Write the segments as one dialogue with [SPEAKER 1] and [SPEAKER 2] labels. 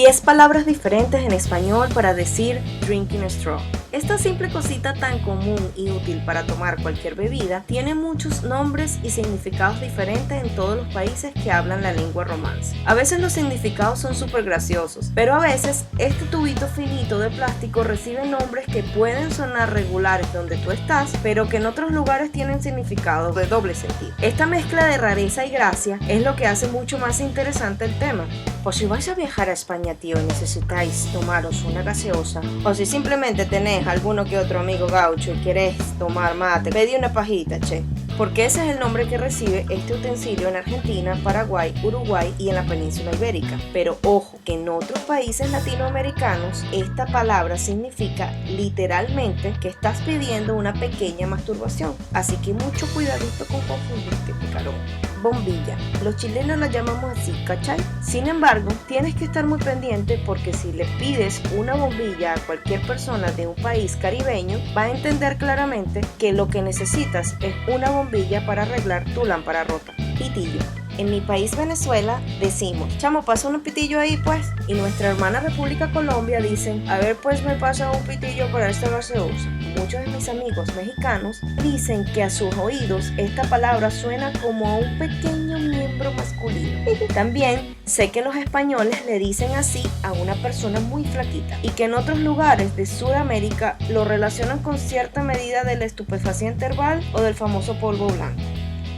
[SPEAKER 1] 10 palabras diferentes en español para decir drinking straw. Esta simple cosita tan común y útil para tomar cualquier bebida tiene muchos nombres y significados diferentes en todos los países que hablan la lengua romance. A veces los significados son súper graciosos, pero a veces este tubito finito de plástico recibe nombres que pueden sonar regulares donde tú estás, pero que en otros lugares tienen significado de doble sentido. Esta mezcla de rareza y gracia es lo que hace mucho más interesante el tema. Pues si vais a viajar a España, tío, y necesitáis tomaros una gaseosa, o si simplemente tenéis alguno que otro amigo gaucho y queréis tomar mate, pedí una pajita, che. Porque ese es el nombre que recibe este utensilio en Argentina, Paraguay, Uruguay y en la península ibérica. Pero ojo, que en otros países latinoamericanos esta palabra significa literalmente que estás pidiendo una pequeña masturbación. Así que mucho cuidadito con confundirte, picarón. Bombilla. Los chilenos la llamamos así, ¿cachai? Sin embargo, tienes que estar muy pendiente porque si le pides una bombilla a cualquier persona de un país caribeño, va a entender claramente que lo que necesitas es una bombilla para arreglar tu lámpara rota. Pitillo. En mi país Venezuela decimos, chamo, pasa un pitillo ahí pues. Y nuestra hermana República Colombia dicen, a ver pues me pasa un pitillo para esta gaseosa. Muchos de mis amigos mexicanos dicen que a sus oídos esta palabra suena como a un pequeño miembro masculino. También sé que los españoles le dicen así a una persona muy flaquita y que en otros lugares de Sudamérica lo relacionan con cierta medida del estupefaciente herbal o del famoso polvo blanco.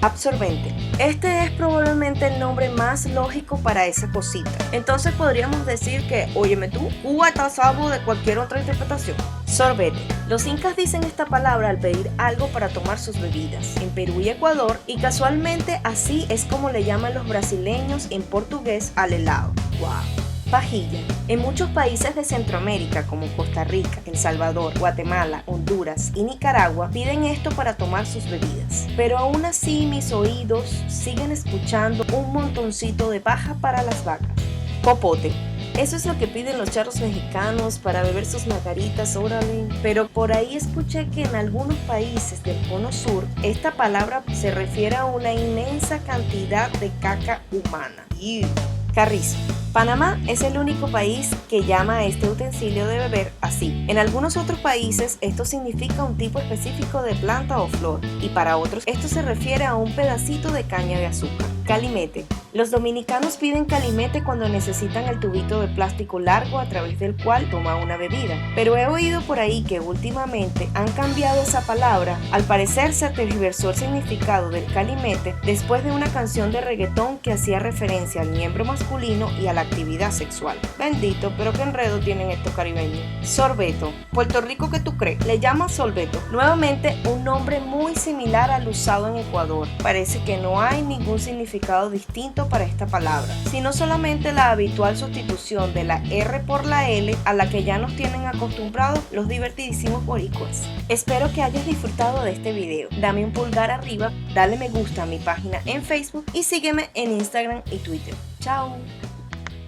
[SPEAKER 1] Absorbente. Este es probablemente el nombre más lógico para esa cosita. Entonces podríamos decir que, óyeme tú, Cuba está salvo de cualquier otra interpretación. Sorbete. Los incas dicen esta palabra al pedir algo para tomar sus bebidas en Perú y Ecuador, y casualmente así es como le llaman los brasileños en portugués al helado. ¡Wow! Pajilla. En muchos países de Centroamérica como Costa Rica, El Salvador, Guatemala, Honduras y Nicaragua piden esto para tomar sus bebidas. Pero aún así mis oídos siguen escuchando un montoncito de paja para las vacas. Popote. Eso es lo que piden los charros mexicanos para beber sus margaritas, órale. Pero por ahí escuché que en algunos países del cono sur esta palabra se refiere a una inmensa cantidad de caca humana. Carrizo. Panamá es el único país que llama a este utensilio de beber así. En algunos otros países esto significa un tipo específico de planta o flor, y para otros esto se refiere a un pedacito de caña de azúcar. Calimete. Los dominicanos piden calimete cuando necesitan el tubito de plástico largo a través del cual toma una bebida. Pero he oído por ahí que últimamente han cambiado esa palabra. Al parecer se tergiversó el significado del calimete después de una canción de reggaetón que hacía referencia al miembro masculino y a la actividad sexual. Bendito, pero qué enredo tienen estos caribeños. Sorbeto. Puerto Rico, ¿qué tú crees? Le llaman sorbeto. Nuevamente un nombre muy similar al usado en Ecuador. Parece que no hay ningún significado distinto para esta palabra, sino solamente la habitual sustitución de la R por la L a la que ya nos tienen acostumbrados los divertidísimos boricuas. Espero que hayas disfrutado de este video. Dame un pulgar arriba, dale me gusta a mi página en Facebook y sígueme en Instagram y Twitter. Chao.